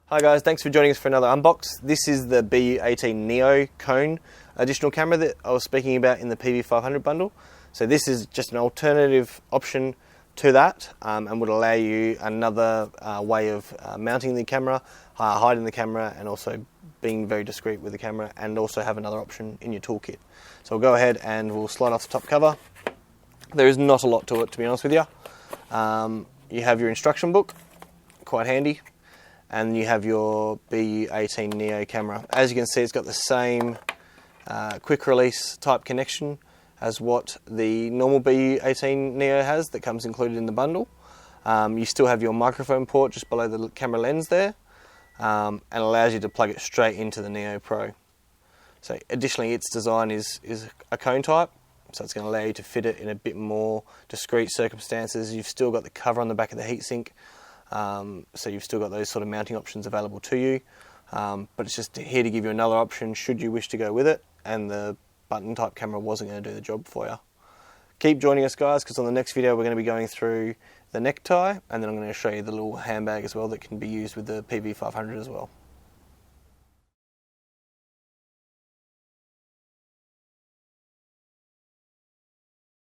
Hi guys, thanks for joining us for another unbox. This is the BU-18Neo cone additional camera that I was speaking about in the PV-500 bundle. So this is just an alternative option to that and would allow you another way of mounting the camera, hiding the camera, and also being very discreet with the camera, and also have another option in your toolkit. So we'll go ahead and we'll slide off the top cover. There is not a lot to it, to be honest with you. You have your instruction book, quite handy. And you have your BU-18Neo camera. As you can see, it's got the same quick release type connection as what the normal BU-18Neo has that comes included in the bundle. You still have your microphone port just below the camera lens there, and allows you to plug it straight into the Neo Pro. So additionally, its design is a cone type, so it's going to allow you to fit it in a bit more discreet circumstances. You've still got the cover on the back of the heatsink. So you've still got those sort of mounting options available to you, but it's just here to give you another option should you wish to go with it and the button type camera wasn't going to do the job for you. Keep joining us guys, because on the next video we're going to be going through the necktie, and then I'm going to show you the little handbag as well that can be used with the PV-500 as well.